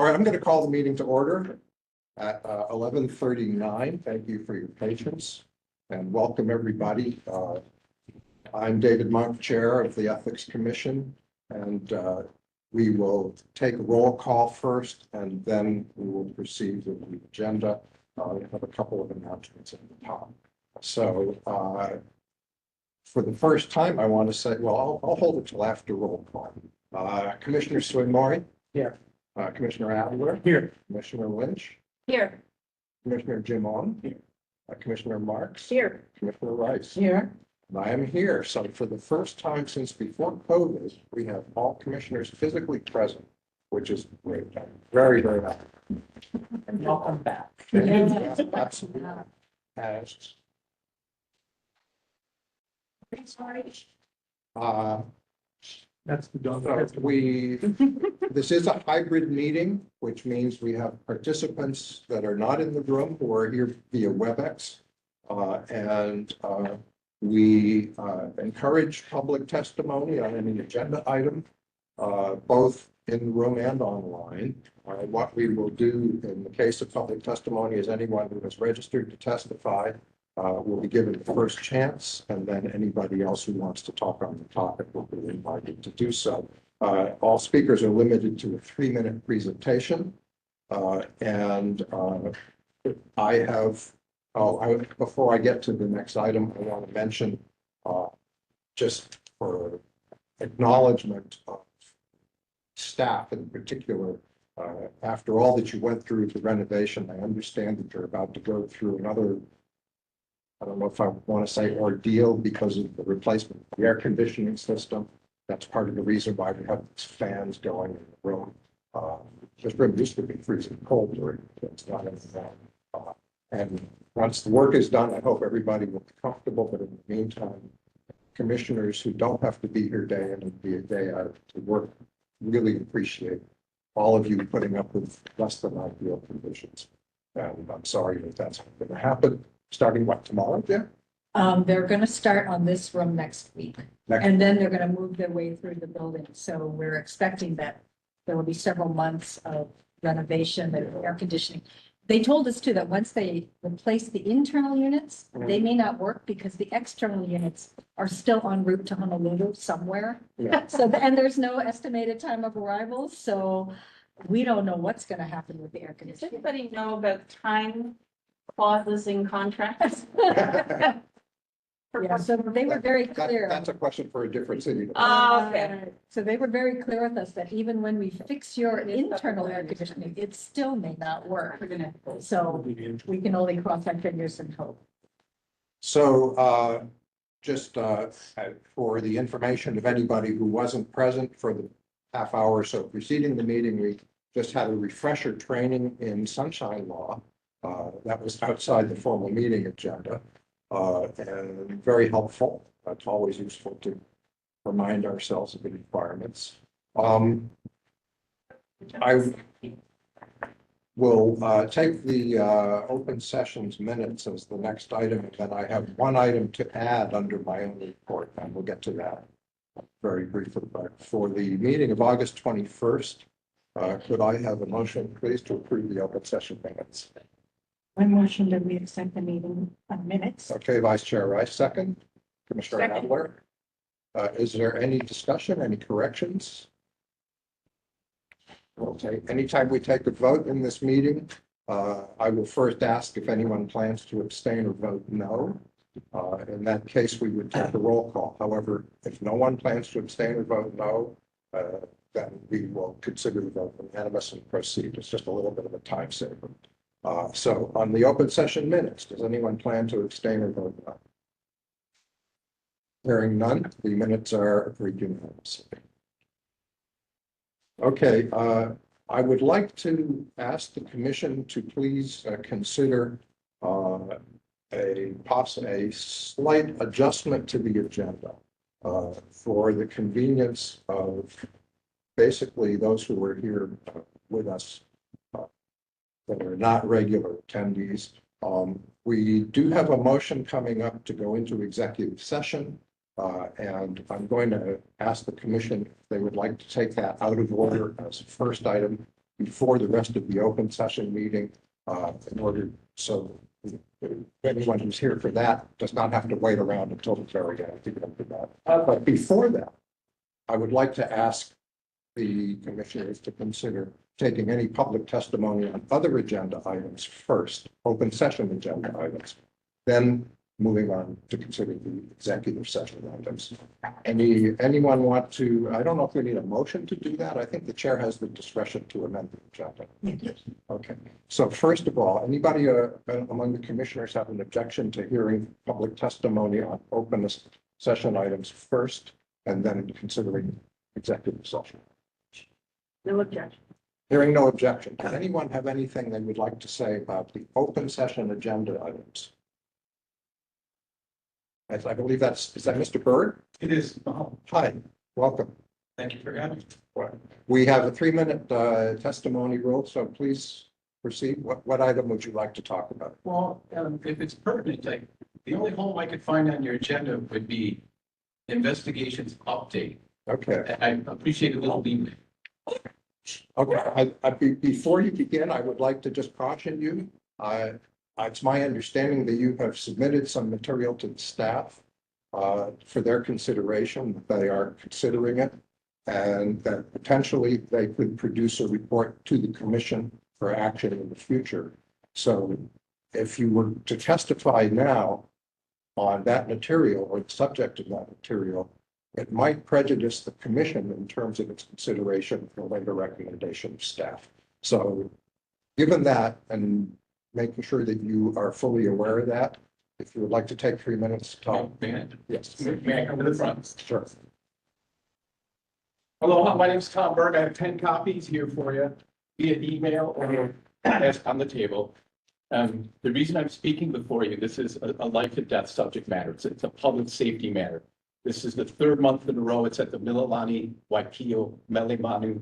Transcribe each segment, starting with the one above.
All right, I'm going to call the meeting to order at 11:39. Thank you for your patience and welcome everybody. I'm David Monk, Chair of the Ethics Commission, and we will take a roll call first, and then we will proceed with the agenda. We have a couple of announcements at the top. So for the first time, I want to say, well, I'll hold it till after roll call. Commissioner Swinmurray? Here. Commissioner Adler? Here. Commissioner Lynch? Here. Commissioner Jim On? Here. Commissioner Marks? Here. Commissioner Rice? Here. And I am here. So for the first time since before COVID, we have all commissioners physically present, which is great. I'm very, very happy. And welcome back. Absolutely. As, That's the dog. this is a hybrid meeting, which means we have participants that are not in the room who are here via WebEx. We encourage public testimony on any agenda item, both in the room and online. What we will do in the case of public testimony is anyone who is registered to testify will be given the first chance, and then anybody else who wants to talk on the topic will be invited to do so. All speakers are limited to a 3-minute presentation. Before I get to the next item, I want to mention, just for acknowledgement of staff in particular, after all that you went through with the renovation, I understand that you're about to go through another, I don't know if I want to say ordeal because of the replacement of the air conditioning system. That's part of the reason why we have these fans going in the room. This room used to be freezing cold during it's not anymore. And once the work is done, I hope everybody will be comfortable. But in the meantime, commissioners who don't have to be here day in and day out to work really appreciate all of you putting up with less than ideal conditions. And I'm sorry that that's going to happen. Starting what, tomorrow, Jim? They're going to start on this room next week, and then they're going to move their way through the building. So we're expecting that there will be several months of renovation and air conditioning. They told us too that once they replace the internal units, they may not work because the external units are still en route to Honolulu somewhere. Yeah. So, and there's no estimated time of arrival. So we don't know what's going to happen with the air Does conditioning. anybody know about time clauses in contracts? Yeah, so they were very clear. That's a question for a different city. Okay. So they were very clear with us that even when we fix your internal air conditioning, it still may not work. We're gonna. So we can only cross our fingers and hope. So just for the information of anybody who wasn't present for the half hour or so preceding the meeting, we just had a refresher training in sunshine law. That was outside the formal meeting agenda. And very helpful. It's always useful to remind ourselves of the requirements. I will take the open sessions minutes as the next item, and then I have one item to add under my own report, and we'll get to that very briefly. But for the meeting of August 21st, could I have a motion, please, to approve the open session minutes? One motion that we accept the meeting minutes. Okay, Vice Chair Rice, second. Commissioner Second. Adler. Is there any discussion, any corrections? Okay, anytime we take a vote in this meeting, I will first ask if anyone plans to abstain or vote no. In that case, we would take a roll call. However, if no one plans to abstain or vote no, then we will consider the vote unanimous and proceed. It's just a little bit of a time saver. So on the open session minutes, does anyone plan to abstain or vote no? Hearing none, the minutes are agreed unanimously. Okay, I would like to ask the commission to please consider a slight adjustment to the agenda for the convenience of basically those who were here with us that are not regular attendees. We do have a motion coming up to go into executive session. And I'm going to ask the commission if they would like to take that out of order as a first item before the rest of the open session meeting, in order, so anyone who's here for that does not have to wait around until the very end to get into that. But before that, I would like to ask the commissioners to consider taking any public testimony on other agenda items first, open session agenda items, then moving on to consider the executive session items. Anyone want to, I don't know if we need a motion to do that. I think the chair has the discretion to amend the agenda. Yes. Okay, so first of all, anybody among the commissioners have an objection to hearing public testimony on open session items first and then considering executive session? No objection. Hearing no objection, does anyone have anything they would like to say about the open session agenda items? As I believe is that Mr. Bird? It is. Hi, welcome. Thank you for having me. We have a 3-minute testimony rule, so please proceed. What item would you like to talk about? Well, if it's pertinent, the only hole I could find on your agenda would be investigations update. Okay. I appreciate a little leeway. Okay, before you begin, I would like to just caution you. It's my understanding that you have submitted some material to the staff for their consideration, that they are considering it, and that potentially they could produce a report to the commission for action in the future. So if you were to testify now on that material or the subject of that material, it might prejudice the commission in terms of its consideration for later recommendation of staff. So given that and making sure that you are fully aware of that, if you would like to take 3 minutes to talk. Yes. May I come to the front? Sure. Hello, my name is Tom Berg. I have 10 copies here for you via email or as on the table. The reason I'm speaking before you, this is a life and death subject matter. It's a public safety matter. This is the 3rd month in a row. It's at the Mililani Waipio Melemanu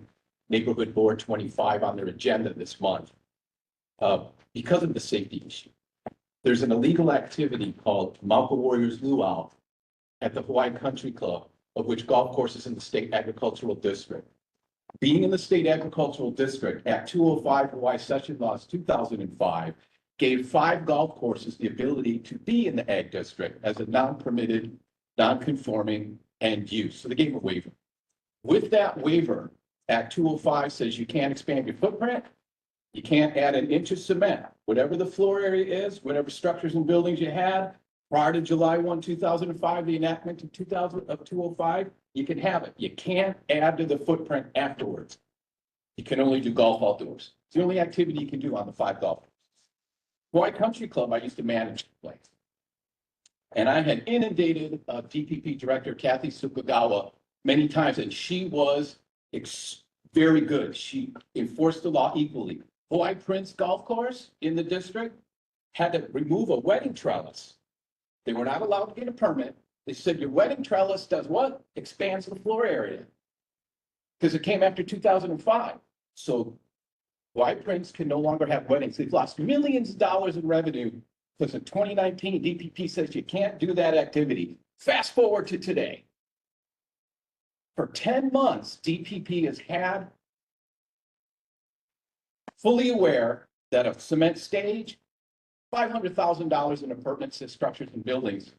Neighborhood Board 25 on their agenda this month. Because of the safety issue, there's an illegal activity called Mauka Warriors Luau at the Hawaii Country Club, of which golf courses in the State Agricultural District. Being in the State Agricultural District, Act 205 Hawaii Session Laws 2005 gave 5 golf courses the ability to be in the Ag District as a non-permitted, non-conforming end use. So they gave a waiver. With that waiver, Act 205 says you can't expand your footprint. You can't add an inch of cement. Whatever the floor area is, whatever structures and buildings you had prior to July 1, 2005, the enactment of 205, you can have it. You can't add to the footprint afterwards. You can only do golf outdoors. It's the only activity you can do on the 5 golf courses. Hawaii Country Club, I used to manage the place. And I had inundated DPP Director Kathy Sukagawa many times, and she was very good. She enforced the law equally. Hawaii Prince Golf Course in the district had to remove a wedding trellis. They were not allowed to get a permit. They said, your wedding trellis does what? Expands the floor area. Because it came after 2005. So Hawaii Prince can no longer have weddings. They've lost millions of dollars in revenue because in 2019, DPP says you can't do that activity. Fast forward to today. For 10 months, DPP has had fully aware that a cement stage, $500,000 in appurtenances, structures, and buildings,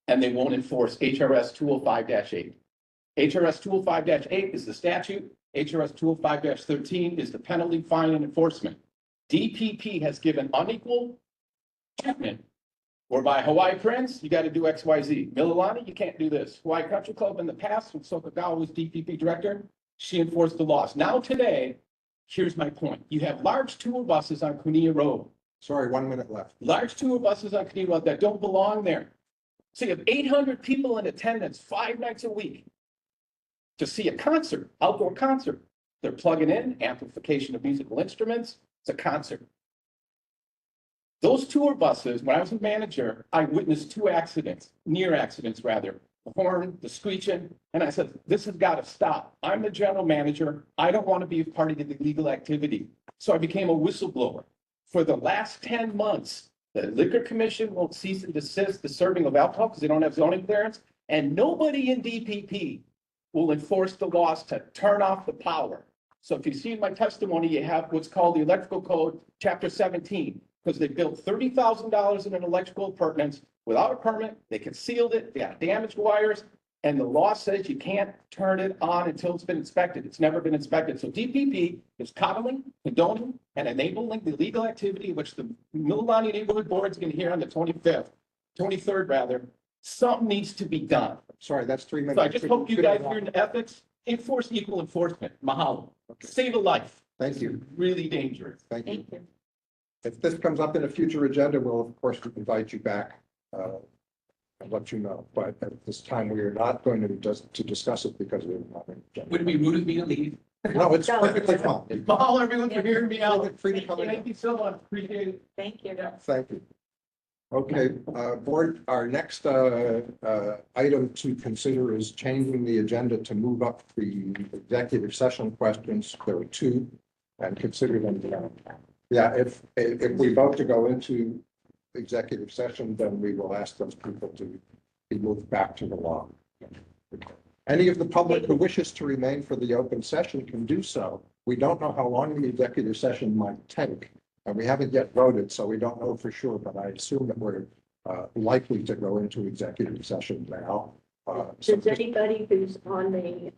and they won't enforce HRS 205-8. HRS 205-8 is the statute. HRS 205-13 is the penalty, fine, and enforcement. DPP has given unequal treatment, whereby Hawaii Prince, you got to do X, Y, Z. Mililani, you can't do this. Hawaii Country Club in the past, when Sokagawa was DPP director, she enforced the laws. Now today, here's my point. You have large tour buses on Kunia Road. Sorry, 1 minute left. Large tour buses on Kunia Road that don't belong there. So you have 800 people in attendance 5 nights a week to see a concert, outdoor concert. They're plugging in, amplification of musical instruments. It's a concert. Those tour buses, when I was a manager, I witnessed 2 accidents, near accidents rather. The horn, the screeching, and I said, this has got to stop. I'm the general manager. I don't want to be a party to the illegal activity. So I became a whistleblower. For the last 10 months, the Liquor Commission won't cease and desist the serving of alcohol because they don't have zoning clearance, and nobody in DPP will enforce the laws to turn off the power. So if you see in my testimony, you have what's called the electrical code, chapter 17, because they built $30,000 in an electrical appurtenance without a permit, they concealed it, they had damaged wires, and the law says you can't turn it on until it's been inspected. It's never been inspected. So DPP is coddling, condoning, and enabling the illegal activity, which the Mililani Neighborhood Board is going to hear on the 23rd rather. Something needs to be done. Sorry, that's 3 minutes. So I just hope you guys here in the ethics enforce equal enforcement. Mahalo. Okay. Save a life. Thank you. Really dangerous. Thank you. Thank you. If this comes up in a future agenda, we'll of course invite you back and let you know. But at this time, we are not going to discuss it because we're not in the agenda. Would it be rude of me to leave? No, it's perfectly fine. Mahalo, everyone, for hearing me out. Free to come in. Thank you so much. Appreciate it. Thank you. Thank you. Okay, board, our next item to consider is changing the agenda to move up the executive session questions. There are two, and consider them. Yeah, if we vote to go into executive session, then we will ask those people to be moved back to the law. Any of the public who wishes to remain for the open session can do so. We don't know how long the executive session might take. And we haven't yet voted, so we don't know for sure, but I assume that we're likely to go into executive session now. Does anybody who's on the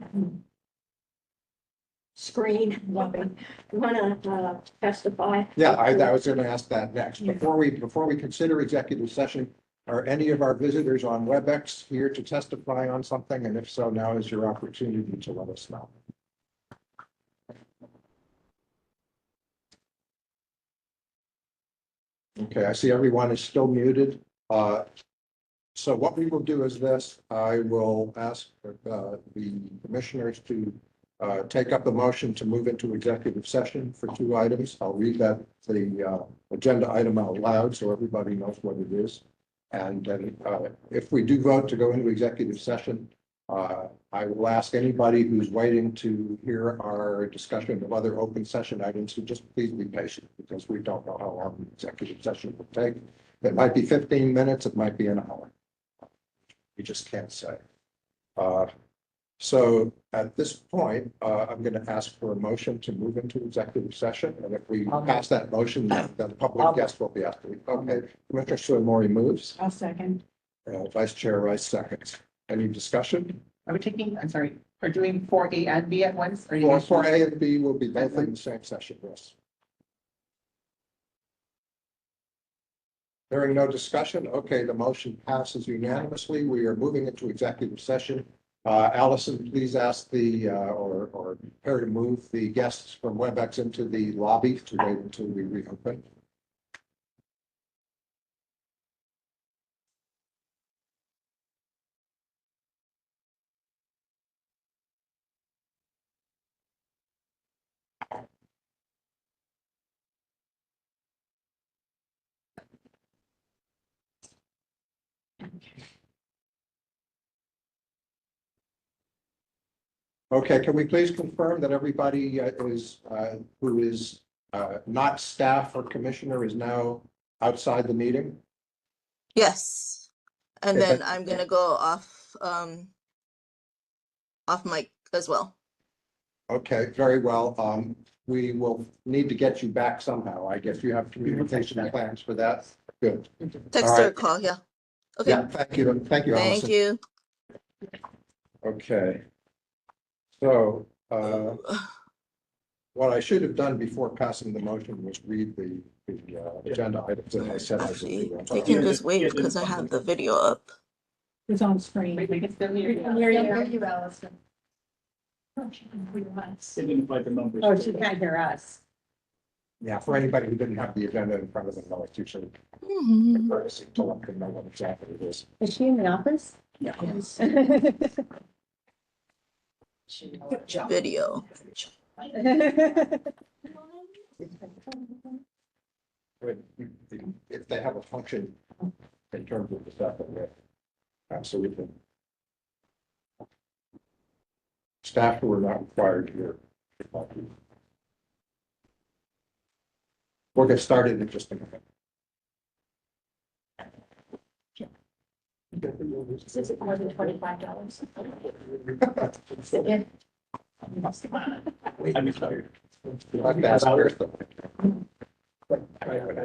screen want to testify? Yeah, I was going to ask that next. Before we consider executive session, are any of our visitors on WebEx here to testify on something? And if so, now is your opportunity to let us know. Okay, I see everyone is still muted. So what we will do is this, I will ask the commissioners to take up the motion to move into executive session for two items. I'll read the agenda item out loud so everybody knows what it is. And then if we do vote to go into executive session, I will ask anybody who's waiting to hear our discussion of other open session items to just please be patient because we don't know how long the executive session will take. It might be 15 minutes, it might be an hour. We just can't say. So at this point, I'm going to ask for a motion to move into executive session. And if we pass that motion, then the public guest will be asked. Okay, Commissioner Sue moves. I'll second. Vice Chair Rice seconds. Any discussion? Are we taking, I'm sorry, are doing 4A and B at once? Or you Or guys- for A and B will be both in the same session, yes. Hearing no discussion, okay, the motion passes unanimously. We are moving into executive session. Allison, please ask or prepare to move the guests from WebEx into the lobby to wait until we reopen. Okay, can we please confirm that everybody who is not staff or commissioner is now outside the meeting? Yes. And Okay, then but- I'm gonna go off mic as well. Okay, very well. We will need to get you back somehow. I guess you have communication plans for that. Good. Text All or right. call, yeah. Okay, Yeah, thank you. Thank you, thank Allison. you. Okay. So what I should have done before passing the motion was read the agenda items that I said I would Actually, do. they can just wait because I have the video up. It's on screen. We can still hear you. Hear you, Allison. Identify the numbers. Oh, she can't hear us. Yeah, for anybody who didn't have the agenda in front of them, it's usually Mhm. courtesy to let them know what exactly it is. Is she in the office? Yeah. Yes. Video. If they have a function in terms of the stuff that we're absolutely. Staff who are not required here. We'll get started in just a minute. Is it more than $25? I'm excited. I've asked Bertha.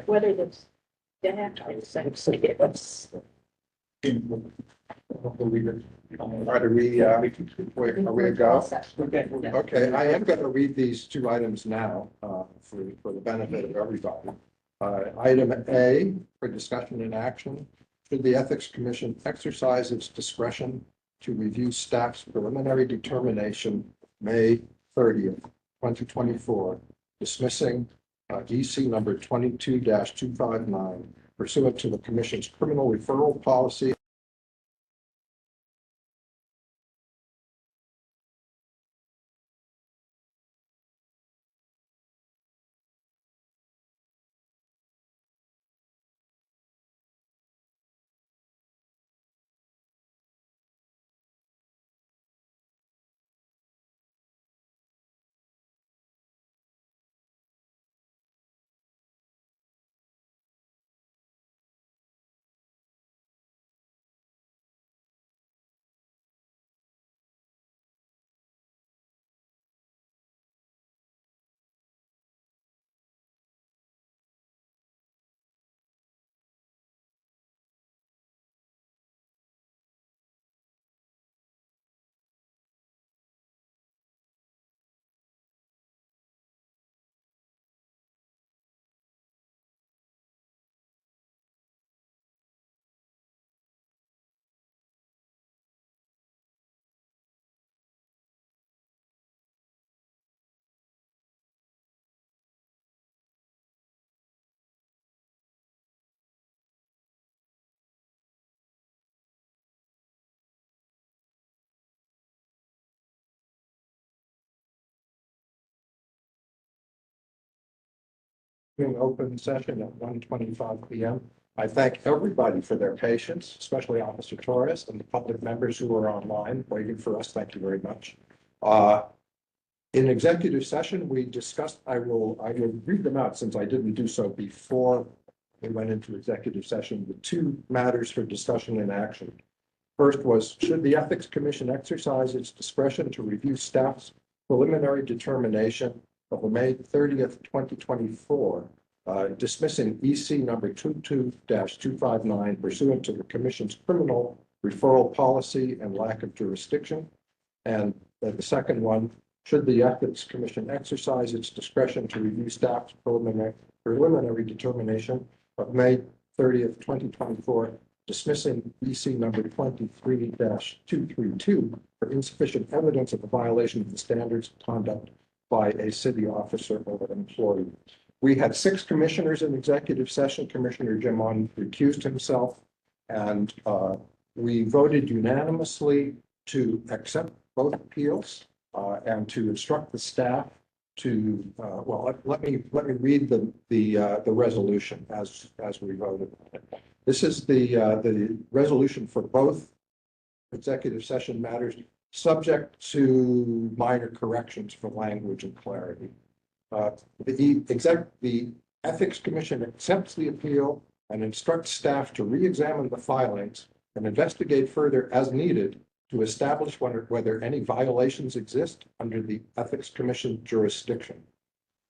Whether it's staff or sex, it was. Are we, are we a go? Okay, I am going to read these two items now for the benefit of everybody. Item A, for discussion and action, should the Ethics Commission exercise its discretion to review staff's preliminary determination, May 30th, 2024, dismissing EC number 22-259 pursuant to the Commission's criminal referral policy. In open session at 1:25 p.m. I thank everybody for their patience, especially Officer Torres and the public members who are online waiting for us. Thank you very much. In executive session, we discussed, I will read them out since I didn't do so before we went into executive session, the two matters for discussion and action. First was, should the Ethics Commission exercise its discretion to review staff's preliminary determination of the May 30th, 2024, dismissing EC number 22-259 pursuant to the Commission's criminal referral policy and lack of jurisdiction. And the second one, should the Ethics Commission exercise its discretion to review staff's preliminary determination of May 30th, 2024, dismissing EC number 23-232 for insufficient evidence of the violation of the standards of conduct by a city officer or an employee. We had 6 commissioners in executive session. Commissioner Jimon recused himself, and we voted unanimously to accept both appeals and to instruct the staff to well, let me read the resolution as we voted. This is the resolution for both executive session matters, subject to minor corrections for language and clarity. The Ethics Commission accepts the appeal and instructs staff to re-examine the filings and investigate further as needed to establish whether any violations exist under the Ethics Commission jurisdiction.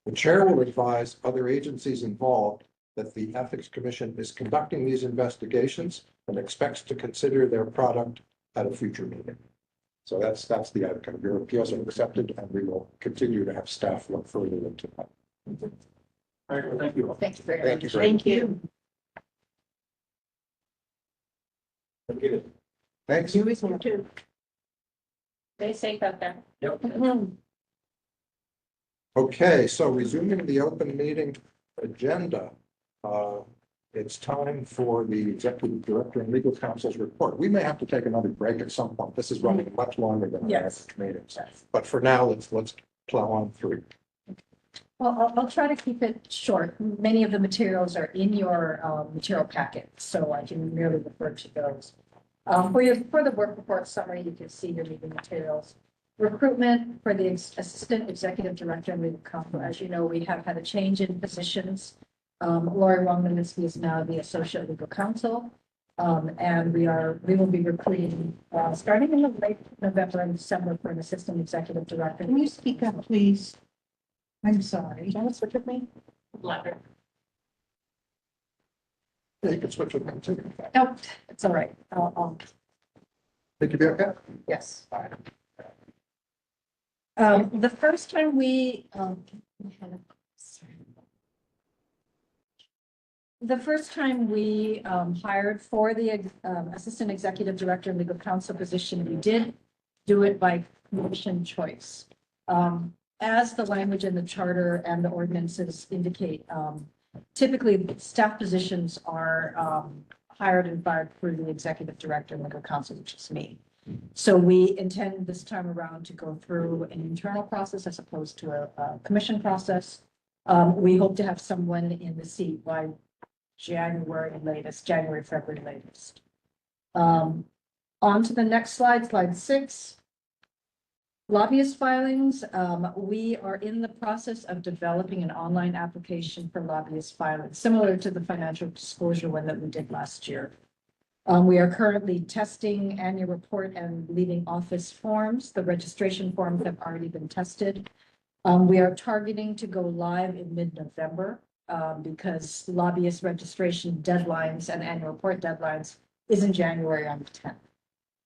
The chair will advise other agencies involved that the Ethics Commission is conducting these investigations and expects to consider their product at a future meeting. So that's the outcome. Your appeals are accepted, and we will continue to have staff look further into that. All right, well, thank you all. Thank you very Thank much. you. Thank you. Thanks. You too. Stay safe out there. Yep. Okay, so resuming the open meeting agenda, it's time for the executive director and legal counsel's report. We may have to take another break at some point. This is running much longer than our Yes. average meetings. But for now, let's plow on through. Well, I'll try to keep it short. Many of the materials are in your material packet, so I can merely refer to those. For the work report summary, you can see your meeting materials. Recruitment for the assistant executive director and legal counsel. As you know, we have had a change in positions. Lori Wongminski is now the associate legal counsel. And we will be recruiting, starting in the late November and December for an assistant executive director. Can you speak up, please? I'm sorry. Do you want to switch with me? Letter. Yeah, you can switch with them too. No, it's all right. Think you'd be okay? Yes. The first time we hired for the assistant executive director and legal counsel position, we did do it by commission choice. As the language in the charter and the ordinances indicate, typically staff positions are hired and fired through the executive director and legal counsel, which is me. So we intend this time around to go through an internal process as opposed to a commission process. We hope to have someone in the seat by January latest, January, February latest. On to the next slide, slide 6. Lobbyist filings. We are in the process of developing an online application for lobbyist filings, similar to the financial disclosure one that we did last year. We are currently testing annual report and leaving office forms. The registration forms have already been tested. We are targeting to go live in mid-November because lobbyist registration deadlines and annual report deadlines is in January on the 10th.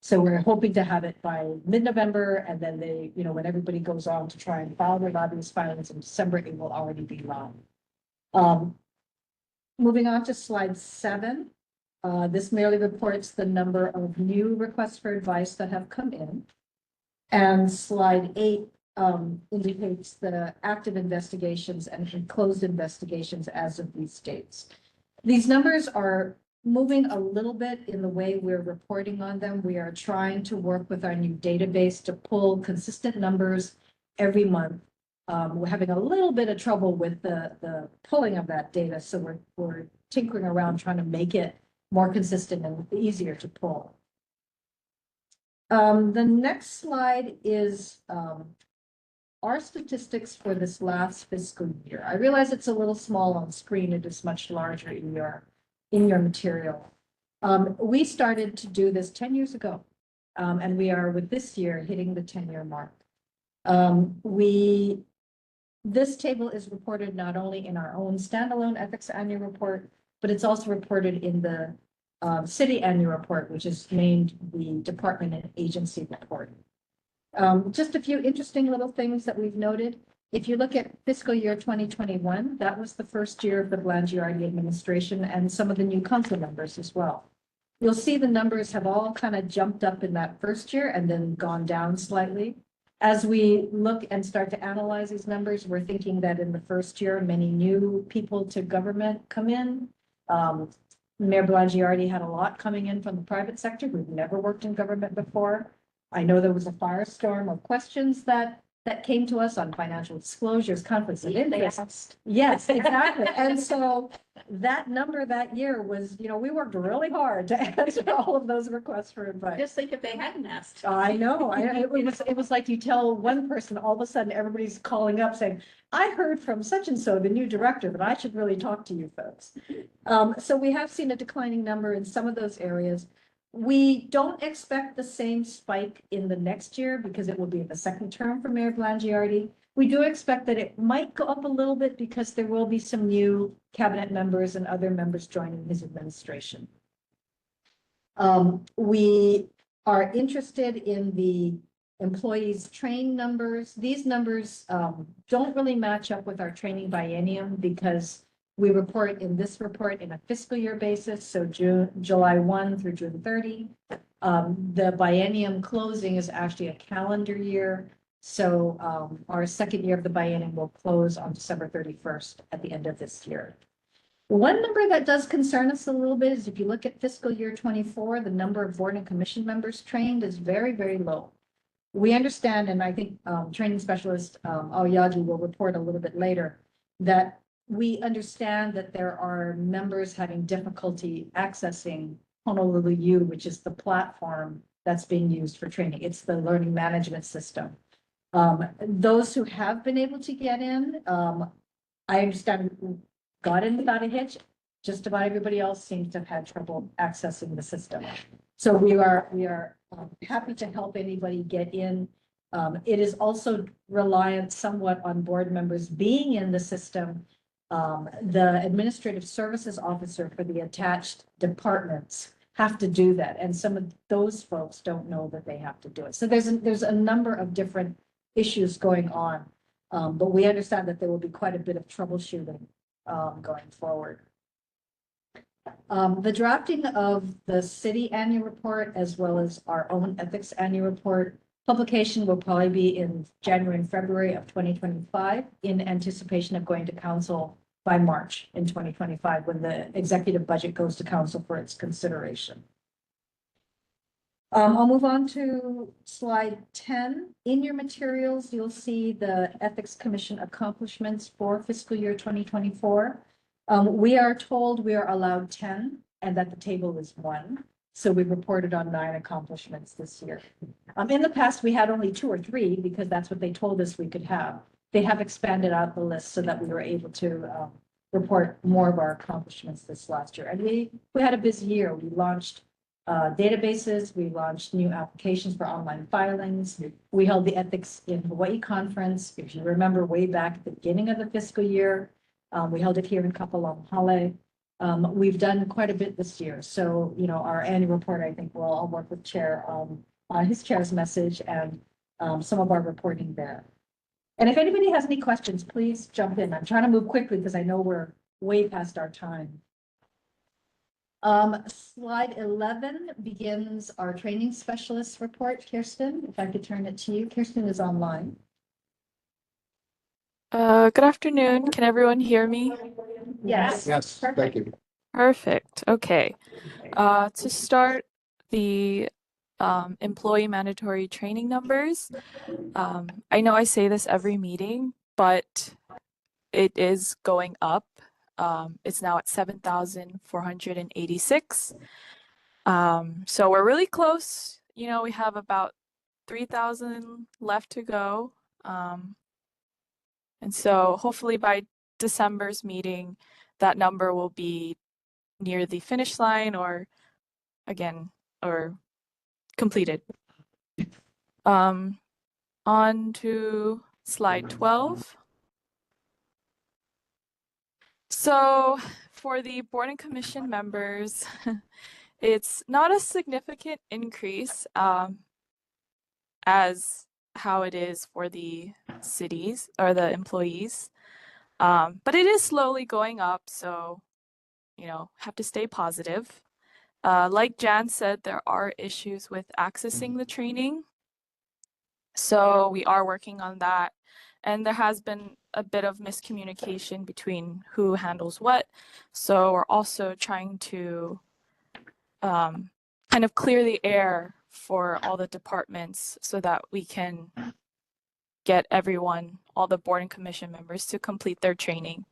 So we're hoping to have it by mid-November, and then when everybody goes on to try and file their lobbyist filings in December, it will already be live. Moving on to slide 7. This merely reports the number of new requests for advice that have come in. And slide 8 indicates the active investigations and closed investigations as of these dates. These numbers are moving a little bit in the way we're reporting on them. We are trying to work with our new database to pull consistent numbers every month. We're having a little bit of trouble with the pulling of that data, so we're tinkering around trying to make it more consistent and easier to pull. The next slide is our statistics for this last fiscal year. I realize it's a little small on screen. It is much larger in your material. We started to do this 10 years ago, and we are with this year hitting the 10-year mark. This table is reported not only in our own standalone ethics annual report, but it's also reported in the city annual report, which is named the department and agency report. Just a few interesting little things that we've noted. If you look at fiscal year 2021, that was the first year of the Blangiardi administration and some of the new council members as well. You'll see the numbers have all kind of jumped up in that first year and then gone down slightly. As we look and start to analyze these numbers, we're thinking that in the first year, many new people to government come in. Mayor Blangiardi had a lot coming in from the private sector. We've never worked in government before. I know there was a firestorm of questions that came to us on financial disclosures, conflicts of interest. Yes, exactly. And so that number that year was, we worked really hard to answer all of those requests for advice. Just think if they hadn't asked. I know. It was like you tell one person, all of a sudden everybody's calling up saying, I heard from such and so, the new director, that I should really talk to you folks. So we have seen a declining number in some of those areas. We don't expect the same spike in the next year because it will be the second term for Mayor Blangiardi. We do expect that it might go up a little bit because there will be some new cabinet members and other members joining his administration. We are interested in the employees trained numbers. These numbers don't really match up with our training biennium because we report in this report in a fiscal year basis, so July 1 through June 30. The biennium closing is actually a calendar year. So our second year of the biennium will close on December 31st at the end of this year. One number that does concern us a little bit is if you look at fiscal year 24, the number of board and commission members trained is very, very low. We understand, and I think training specialist Aoyagi will report a little bit later, that we understand that there are members having difficulty accessing Honolulu U, which is the platform that's being used for training. It's the learning management system. Those who have been able to get in, I understand got in without a hitch. just about everybody else seems to have had trouble accessing the system. So we are happy to help anybody get in. It is also reliant somewhat on board members being in the system. The administrative services officer for the attached departments have to do that. And some of those folks don't know that they have to do it. So there's a number of different issues going on. But we understand that there will be quite a bit of troubleshooting going forward. The drafting of the city annual report as well as our own ethics annual report publication will probably be in January and February of 2025 in anticipation of going to council by March in 2025 when the executive budget goes to council for its consideration. I'll move on to slide 10. In your materials, you'll see the Ethics Commission accomplishments for fiscal year 2024. We are told we are allowed 10 and that the table is 1. So we reported on 9 accomplishments this year. In the past, we had only 2 or 3 because that's what they told us we could have. They have expanded out the list so that we were able to report more of our accomplishments this last year. And we had a busy year. We launched databases, we launched new applications for online filings. We held the Ethics in Hawaii conference. If you remember way back at the beginning of the fiscal year, we held it here in Kapalamahala. We've done quite a bit this year. So, you know, our annual report, I think I'll work with Chair on his chair's message and some of our reporting there. And if anybody has any questions, please jump in. I'm trying to move quickly because I know we're way past our time. Slide 11 begins our training specialist report. Kirsten, if I could turn it to you. Kirsten is online. Good afternoon. Can everyone hear me? Yes. Yes, thank you. Perfect. Okay. To start, the employee mandatory training numbers. I know I say this every meeting, but it is going up. It's now at 7,486. So we're really close. You know, we have about 3,000 left to go. And so hopefully by December's meeting, that number will be near the finish line or completed. On to slide 12. So for the board and commission members, it's not a significant increase as how it is for the cities or the employees. But it is slowly going up, so, you know, have to stay positive. Like Jan said, there are issues with accessing the training. So we are working on that. And there has been a bit of miscommunication between who handles what. So we're also trying to kind of clear the air for all the departments so that we can get everyone, all the board and commission members to complete their training.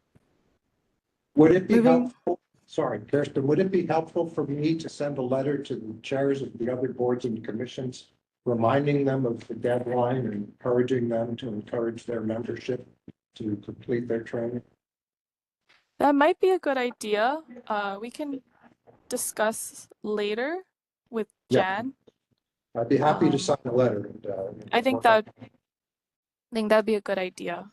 Would it be helpful, sorry, Kirsten, would it be helpful for me to send a letter to the chairs of the other boards and commissions, reminding them of the deadline and encouraging them to encourage their membership to complete their training? That might be a good idea. We can discuss later with Jan. I'd be happy to sign a letter. And, I think that'd be a good idea.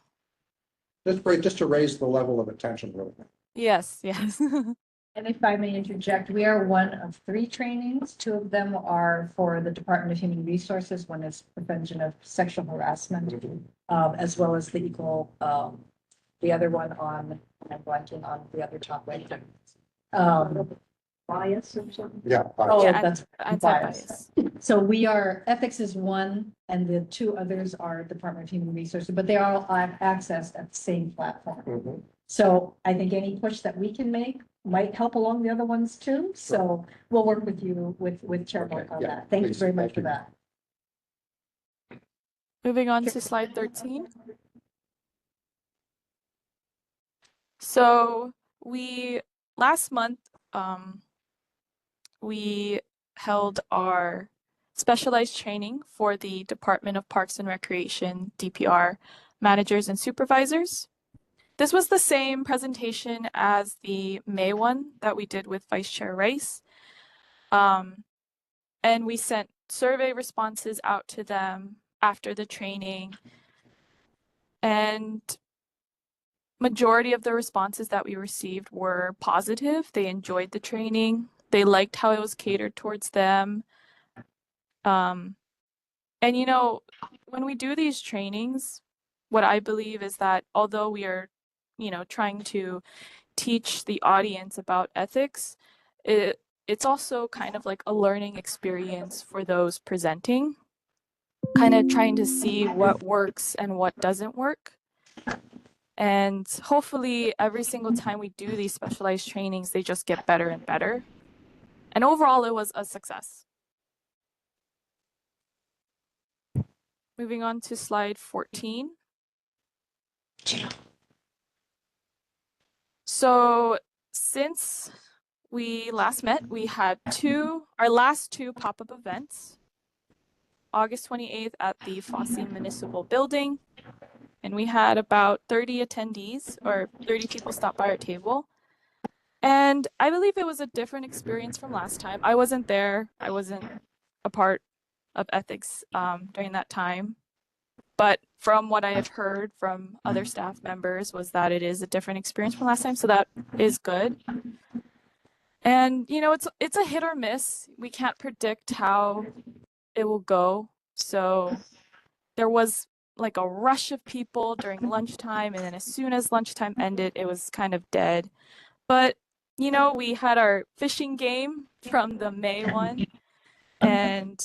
Just to raise the level of attention, really. Yes, yes. And if I may interject, we are one of 3 trainings. 2 of them are for the Department of Human Resources. One is prevention of sexual harassment, as well as the other one on, I'm blanking on the other topic. Bias or something? Yeah. Oh, Yeah, that's Anti-bias. So ethics is 1, and the 2 others are Department of Human Resources, but they are all accessed at the same platform. Mhm. So I think any push that we can make might help along the other ones too. So we'll work with you, with Chair Bulk on yeah, that. Thank you please, very much thank for you. that. Moving on to slide 13. So last month, we held our specialized training for the Department of Parks and Recreation, DPR, managers and supervisors. this was the same presentation as the May one that we did with Vice Chair Rice. And we sent survey responses out to them after the training. And majority of the responses that we received were positive. They enjoyed the training. They liked how it was catered towards them. And you know, when we do these trainings, what I believe is that although we are, you know, trying to teach the audience about ethics, it's also kind of like a learning experience for those presenting, kind of trying to see what works and what doesn't work. And hopefully every single time we do these specialized trainings, they just get better and better. And overall, it was a success. Moving on to slide 14. So since we last met, we had our last two pop-up events. August 28th at the Fosse Municipal Building, and we had about 30 attendees, or 30 people stop by our table. And I believe it was a different experience from last time. I wasn't there. I wasn't a part of ethics during that time. But from what I have heard from other staff members was that it is a different experience from last time, so that is good. And you know, it's a hit or miss. We can't predict how it will go. So there was like a rush of people during lunchtime, and then as soon as lunchtime ended, it was kind of dead. But you know, we had our fishing game from the May one, and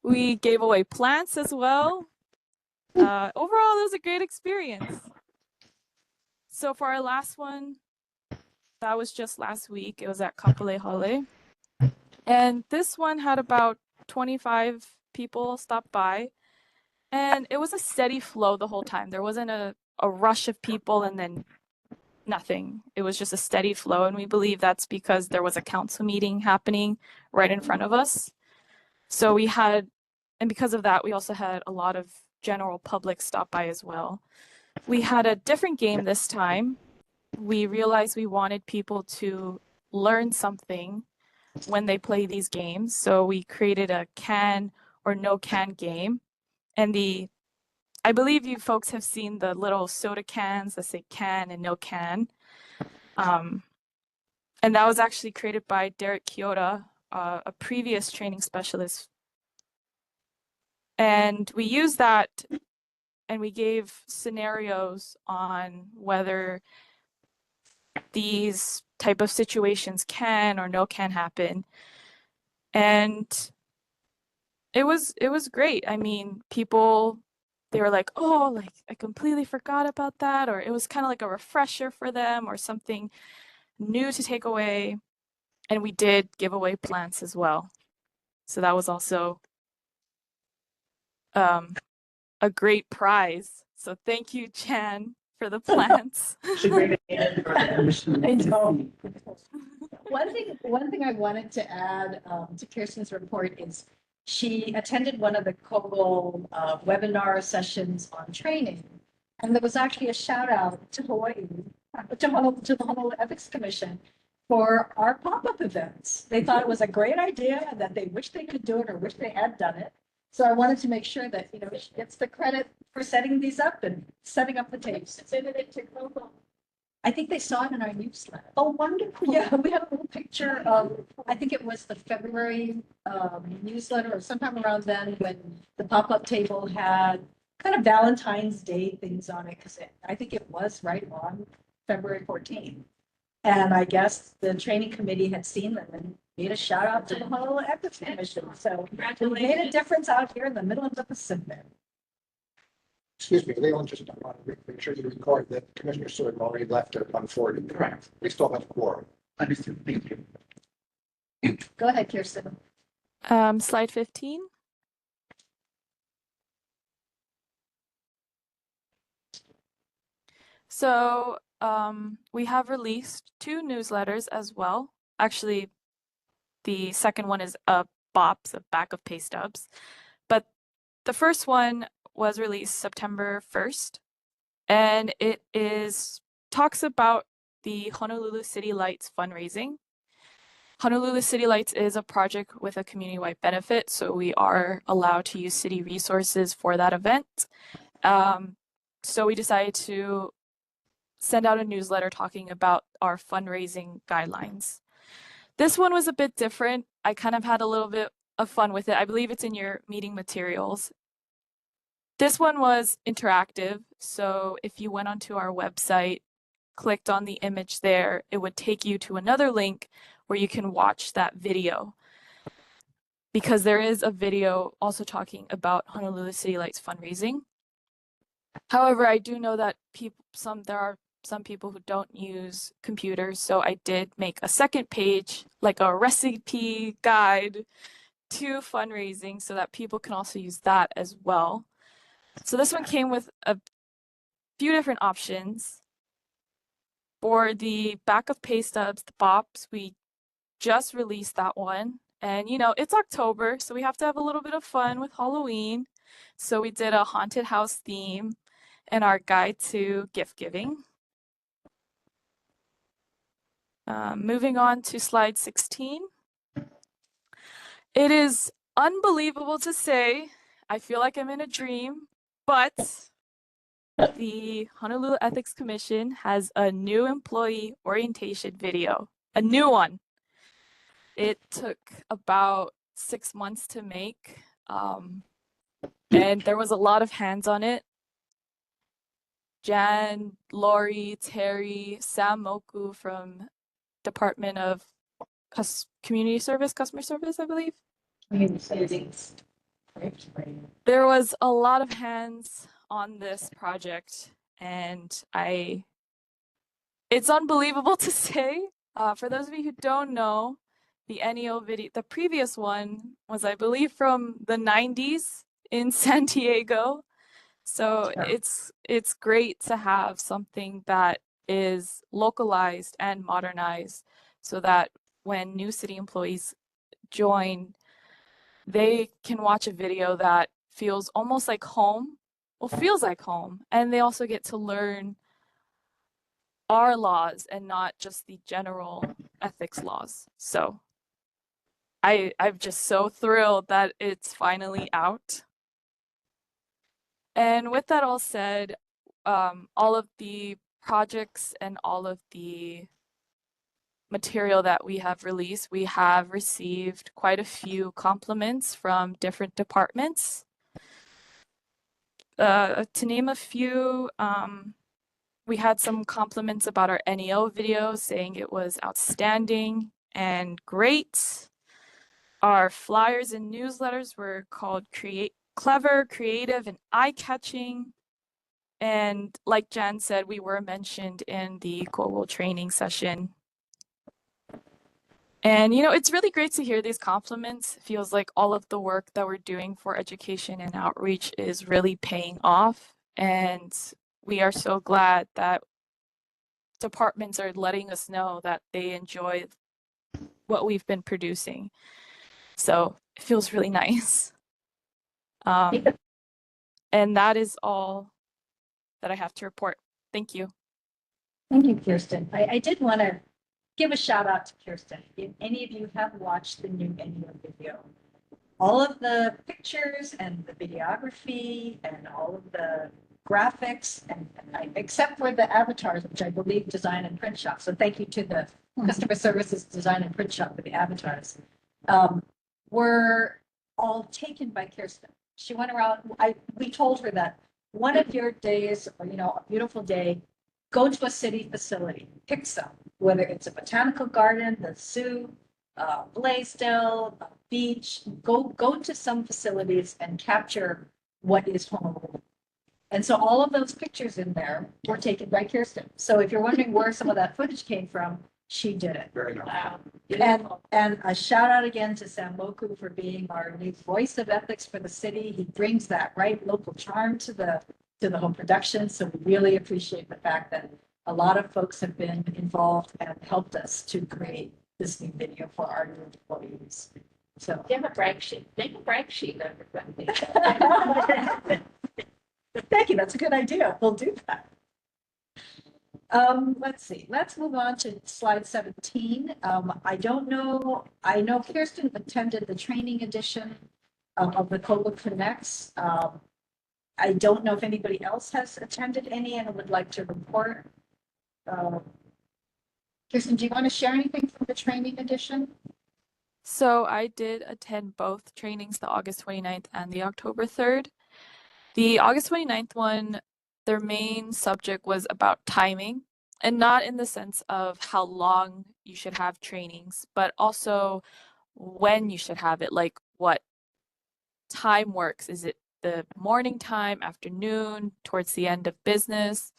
we gave away plants as well. Overall, it was a great experience. So for our last one, that was just last week. It was at Kapolei Hale. And this one had about 25 people stop by. And it was a steady flow the whole time. There wasn't a rush of people and then nothing. It was just a steady flow. And we believe that's because there was a council meeting happening right in front of us. So we had, and because of that, we also had a lot of general public stop by as well. We had a different game this time. We realized we wanted people to learn something when they play these games. So we created a can or no can game. And I believe you folks have seen the little soda cans that say can and no can. And that was actually created by Derek Kyoto, a previous training specialist. And we used that and we gave scenarios on whether these type of situations can or no can happen. And it was great. I mean, people, they were like, oh, like I completely forgot about that, or it was kind of like a refresher for them or something new to take away. And we did give away plants as well. So that was also a great prize. So thank you, Chan, for the plants. I know. One thing I wanted to add to Kirsten's report is she attended one of the COGO webinar sessions on training. And there was actually a shout out to Hawaii, to the Honolulu Ethics Commission for our pop-up events. They thought it was a great idea and that they wish they could do it or wish they had done it. So I wanted to make sure that, you know, she gets the credit for setting these up and setting up the tapes. I think they saw it in our newsletter. Oh, wonderful. Yeah, we had a little picture of, I think it was the February newsletter or sometime around then when the pop-up table had kind of Valentine's Day things on it, because I think it was right on February 14th. And I guess the training committee had seen them and made a shout out to the Honolulu Ethics Commission. So we made a difference out here in the middle of the Pacific. Excuse me, Leland, just want to make sure you record that Commissioner Stewart already left at 1:40. Correct. We still have quorum. Understood. Thank you. Go ahead, Kirsten. Slide 15. So we have released 2 newsletters as well. Actually, the second one is a BOPS, a back of pay stubs. But the first one was released September 1st. and it talks about the Honolulu City Lights fundraising. Honolulu City Lights is a project with a community-wide benefit, so we are allowed to use city resources for that event. So we decided to send out a newsletter talking about our fundraising guidelines. This one was a bit different. I kind of had a little bit of fun with it. I believe it's in your meeting materials. This one was interactive, so if you went onto our website, clicked on the image there, it would take you to another link where you can watch that video. Because there is a video also talking about Honolulu City Lights fundraising. However, I do know that there are some people who don't use computers, so I did make a second page, like a recipe guide to fundraising, so that people can also use that as well. So this one came with a few different options. For the back of pay stubs, the BOPs, we just released that one. And you know, it's October, so we have to have a little bit of fun with Halloween. So we did a haunted house theme in our guide to gift giving. Moving on to slide 16. It is unbelievable to say, I feel like I'm in a dream, but the Honolulu Ethics Commission has a new employee orientation video, a new one. It took about 6 months to make, and there was a lot of hands on it. Jan, Lori, Terry, Sam Moku from Department of Community Service, Customer Service, I believe. There was a lot of hands on this project, and it's unbelievable to say. For those of you who don't know, the NEO video, the previous one was, I believe, from the 90s in San Diego. So it's great to have something that is localized and modernized so that when new city employees join, they can watch a video that feels almost like home, well, feels like home, and they also get to learn our laws and not just the general ethics laws. So I'm just so thrilled that it's finally out. And with that all said, all of the projects and all of the material that we have released, we have received quite a few compliments from different departments. To name a few, we had some compliments about our NEO video, saying it was outstanding and great. Our flyers and newsletters were called clever, creative, and eye-catching. And like Jan said, we were mentioned in the global training session. And you know, it's really great to hear these compliments. It feels like all of the work that we're doing for education and outreach is really paying off. And we are so glad that departments are letting us know that they enjoy what we've been producing. So it feels really nice. And that is all that I have to report. Thank you. Thank you, Kirsten. I did want to give a shout out to Kirsten. If any of you have watched the new NEO video, all of the pictures and the videography and all of the graphics, except for the avatars, which I believe Design and Print Shop. So thank you to the Customer Services Design and Print Shop for the avatars. Were all taken by Kirsten. She went around. We told her that one of your days, or you know, a beautiful day, go to a city facility, pick some, whether it's a botanical garden, the zoo, Blaisdell, a beach. Go to some facilities and capture what is Honolulu. And so all of those pictures in there were taken by Kirsten. So if you're wondering where some of that footage came from, she did it. Very nice. And a shout out again to Sam Moku for being our new voice of ethics for the city. He brings that right local charm to the whole production. So we really appreciate the fact that a lot of folks have been involved and helped us to create this new video for our new employees. So Give a brag sheet. Make a brag sheet of it. thank you. That's a good idea. We'll do that. Let's see, let's move on to slide 17. I don't know, I know Kirsten attended the training edition of the COLA Connects. I don't know if anybody else has attended any and would like to report. Kirsten, do you want to share anything from the training edition? So I did attend both trainings, the August 29th and the October 3rd. The August 29th one, their main subject was about timing, and not in the sense of how long you should have trainings, but also when you should have it, like what time works. Is it the morning time, afternoon, towards the end of business?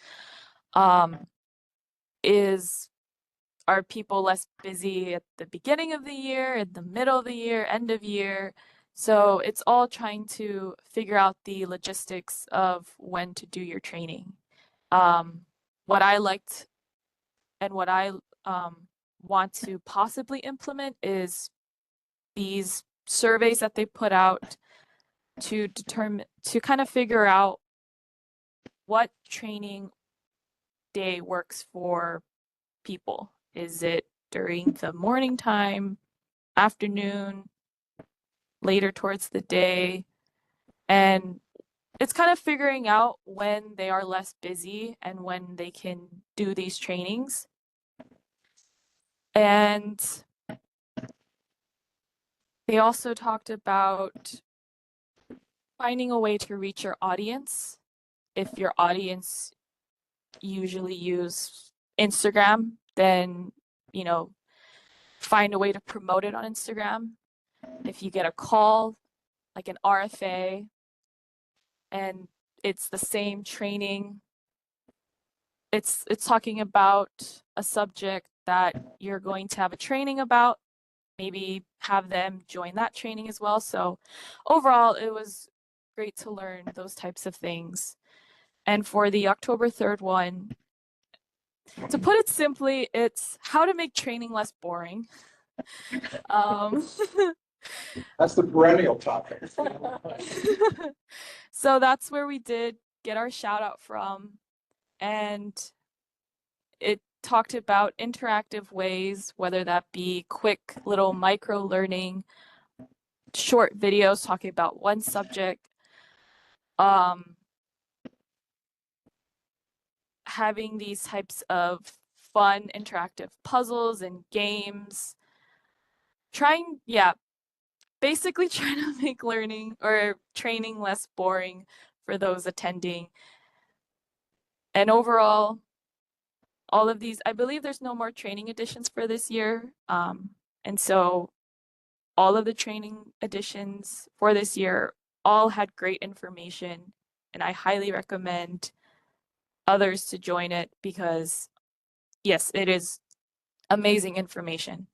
Are people less busy at the beginning of the year, in the middle of the year, end of year? So it's all trying to figure out the logistics of when to do your training. What I liked and what I want to possibly implement is these surveys that they put out to kind of figure out what training day works for people. Is it during the morning time, afternoon, later towards the day? And it's kind of figuring out when they are less busy and when they can do these trainings. And they also talked about finding a way to reach your audience. If your audience usually use Instagram, then, you know, find a way to promote it on Instagram. If you get a call, like an RFA, and it's the same training, it's talking about a subject that you're going to have a training about, maybe have them join that training as well. So overall, it was great to learn those types of things. And for the October 3rd one, to put it simply, it's how to make training less boring. That's the perennial topic. So that's where we did get our shout out from. And it talked about interactive ways, whether that be quick little micro learning, short videos talking about one subject, having these types of fun interactive puzzles and games, basically trying to make learning or training less boring for those attending. And overall, all of these, I believe there's no more training editions for this year. And so all of the training editions for this year all had great information, and I highly recommend others to join it because, yes, it is amazing information.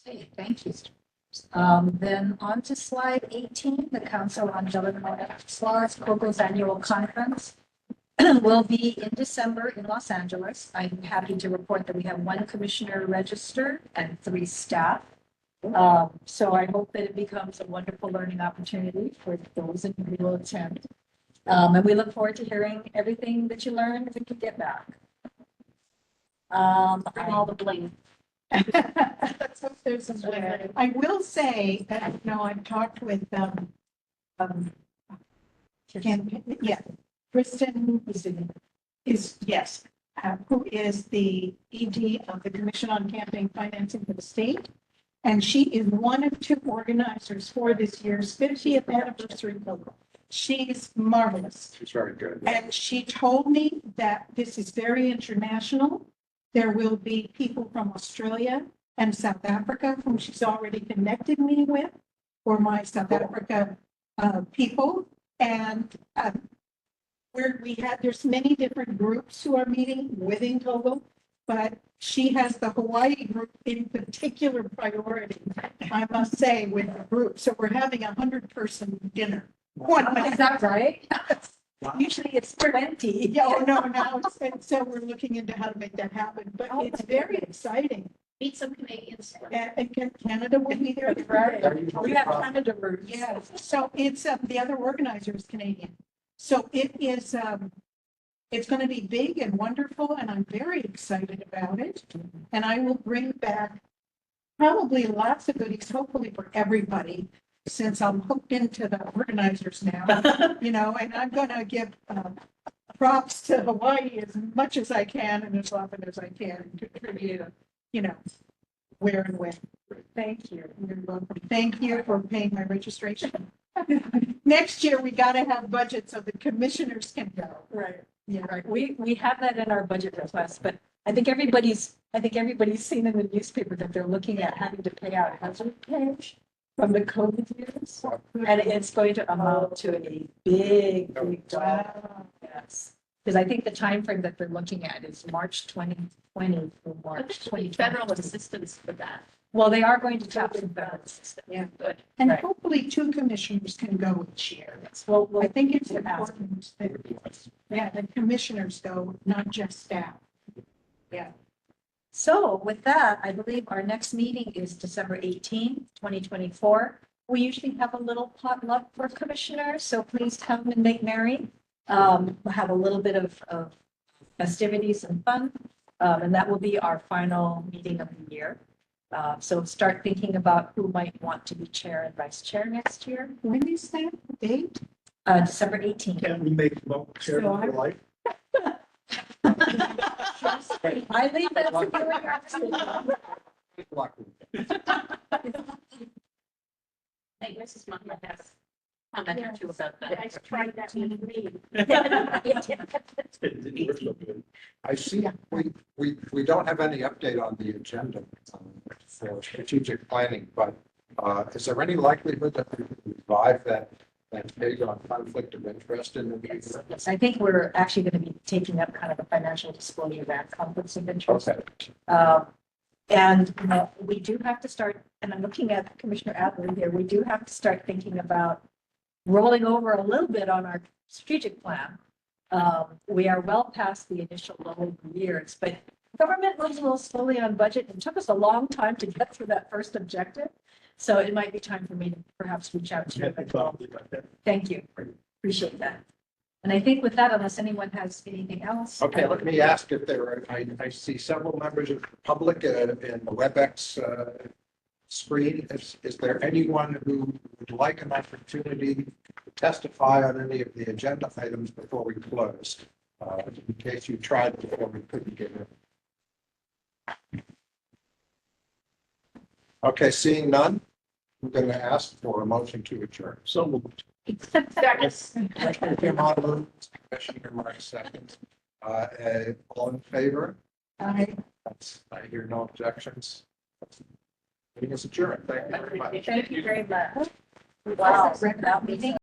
Okay, thank you. Then on to slide 18, the Council on Government Laws, COGO's annual conference will be in December in Los Angeles. I'm happy to report that we have 1 commissioner registered and 3 staff. So I hope that it becomes a wonderful learning opportunity for those who will attend. And we look forward to hearing everything that you learned when you get back. Bring all the bling. Let's hope there's some way. I will say that, you know, I've talked with, Kristen is, yes, who is the ED of the Commission on Campaign Financing for the state. And she is one of 2 organizers for this year's 50th anniversary program. She's marvelous. She's very good. And she told me that this is very international. There will be people from Australia and South Africa whom she's already connected me with for my South Africa people. And there's many different groups who are meeting within Togo, but she has the Hawaii group in particular priority, I must say, with the group. So we're having 100-person dinner. Is that right? Usually it's 20. Yeah, no. And so we're looking into how to make that happen, but it's very exciting. Meet some Canadians. And Canada will be there. Right. We have Canada roots. Yeah, so it's, the other organizer is Canadian. So it is, It's going to be big and wonderful, and I'm very excited about it. And I will bring back probably lots of goodies, hopefully for everybody, since I'm hooked into the organizers now, you know, and I'm going to give props to Hawaii as much as I can and as often as I can and contribute, you know, where and when. Thank you. You're welcome. Thank you for paying my registration. Next year, we got to have budget so the commissioners can go. Right. Yeah, right. We have that in our budget request, but I think everybody's seen in the newspaper that they're looking at having to pay out hazard pay from the COVID years. And it's going to amount to a big, big job. Yes. Because I think the time frame that they're looking at is March 2020 through March 2020. Federal assistance for that. Well, they are going to tap some federal assistance. Yeah. Good. And Right. hopefully 2 commissioners can go each year. Well, I think it's we'll ask. important that the commissioners go, not just staff. So with that, I believe our next meeting is December 18th, 2024. We usually have a little potluck for commissioners, so please come and make merry. We'll have a little bit of festivities and fun, and that will be our final meeting of the year. So start thinking about who might want to be chair and vice chair next year. When is that date? December 18th. Can we make chair So I- for life? I leave that for you. Hey, Mrs. Muhammad has comment or two about that. I tried that with me. I see, we don't have any update on the agenda for strategic planning, but is there any likelihood that we can revive that page on conflict of interest in the meeting? Yes, I think we're actually going to be taking up kind of a financial disclosure around conflicts of interest. Okay. And we do have to start, and I'm looking at Commissioner Adler here, we do have to start thinking about rolling over a little bit on our strategic plan. We are well past the initial level of years, but government moves a little slowly on budget. It took us a long time to get through that first objective. So it might be time for me to perhaps reach out to you. Thank you. Appreciate that. And I think with that, unless anyone has anything else. Okay, let me ask if there are, I see several members of the public in the WebEx screen. Is there anyone who would like an opportunity to testify on any of the agenda items before we close? In case you tried before we couldn't get in. Okay, seeing none, I'm going to ask for a motion to adjourn. So moved. Commissioner Montalvo, Commissioner Mark seconds. All in favor? I I hear no objections. Meeting is adjourned. Thank you very much. Thank you very much. Wow, that meeting.